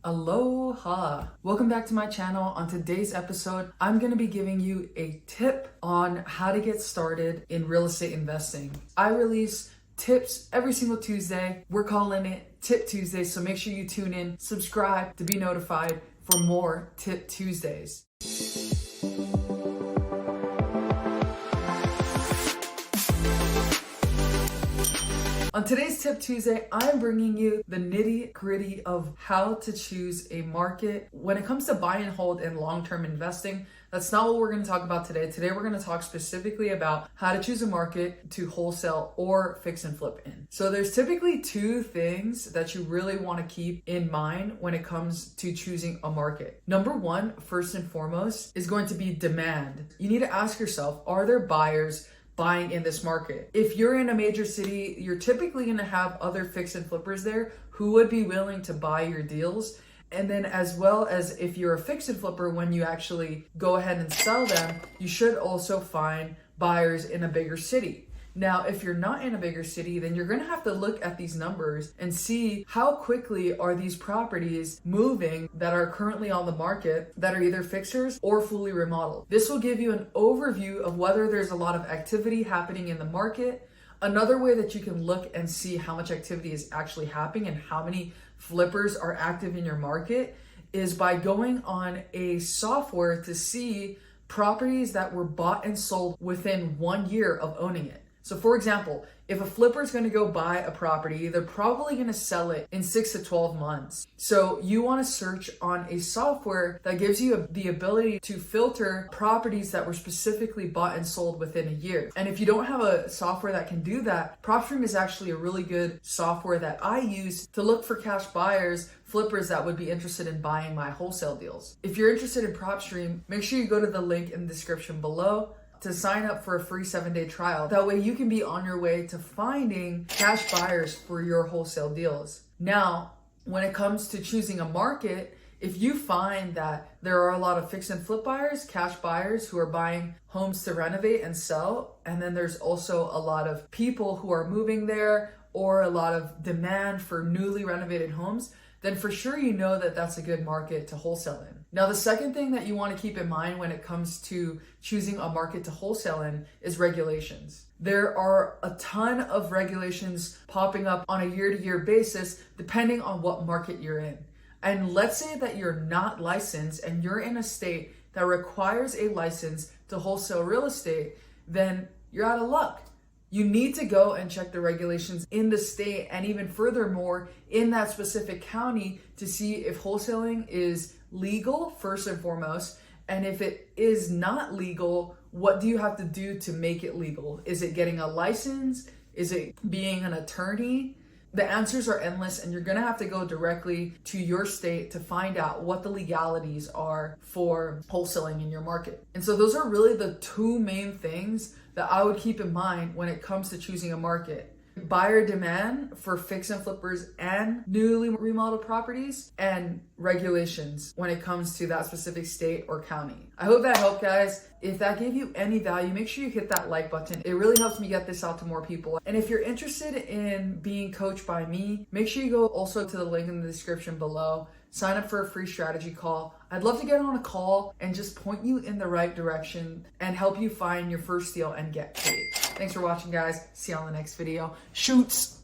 Aloha! Welcome back to my channel. On today's episode, I'm going to be giving you a tip on how to get started in real estate investing. I release tips every single Tuesday. We're calling it Tip Tuesday, so make sure you tune in, subscribe to be notified for more Tip Tuesdays. On today's Tip Tuesday, I'm bringing you the nitty-gritty of how to choose a market. When it comes to buy and hold and long-term investing, that's not what we're going to talk about today. Today, we're going to talk specifically about how to choose a market to wholesale or fix and flip in. So there's typically two things that you really want to keep in mind when it comes to choosing a market. Number one, first and foremost, is going to be demand. You need to ask yourself, are there buyers buying in this market? If you're in a major city, you're typically going to have other fix and flippers there who would be willing to buy your deals. And then as well as if you're a fix and flipper, when you actually go ahead and sell them, you should also find buyers in a bigger city. Now, if you're not in a bigger city, then you're going to have to look at these numbers and see how quickly are these properties moving that are currently on the market that are either fixers or fully remodeled. This will give you an overview of whether there's a lot of activity happening in the market. Another way that you can look and see how much activity is actually happening and how many flippers are active in your market is by going on a software to see properties that were bought and sold within 1 year of owning it. So for example, if a flipper is going to go buy a property, they're probably going to sell it in 6 to 12 months. So you want to search on a software that gives you the ability to filter properties that were specifically bought and sold within a year. And if you don't have a software that can do that, Propstream is actually a really good software that I use to look for cash buyers, flippers that would be interested in buying my wholesale deals. If you're interested in Propstream, make sure you go to the link in the description below to sign up for a free 7-day trial. That way you can be on your way to finding cash buyers for your wholesale deals. Now, when it comes to choosing a market, if you find that there are a lot of fix and flip buyers, cash buyers who are buying homes to renovate and sell, and then there's also a lot of people who are moving there or a lot of demand for newly renovated homes, then for sure you know that that's a good market to wholesale in. Now, the second thing that you want to keep in mind when it comes to choosing a market to wholesale in is regulations. There are a ton of regulations popping up on a year-to-year basis depending on what market you're in. And let's say that you're not licensed and you're in a state that requires a license to wholesale real estate, then you're out of luck. You need to go and check the regulations in the state and even furthermore in that specific county to see if wholesaling is legal first and foremost. And if it is not legal, what do you have to do to make it legal? Is it getting a license? Is it being an attorney? The answers are endless and you're gonna have to go directly to your state to find out what the legalities are for wholesaling in your market. And so those are really the two main things that I would keep in mind when it comes to choosing a market. Buyer demand for fix and flippers and newly remodeled properties, and regulations when it comes to that specific state or county. I hope that helped, guys. If that gave you any value, make sure you hit that like button. It really helps me get this out to more people. And if you're interested in being coached by me, make sure you go also to the link in the description below. Sign up for a free strategy call. I'd love to get on a call and just point you in the right direction and help you find your first deal and get paid. Thanks for watching, guys. See you on the next video. Shoots!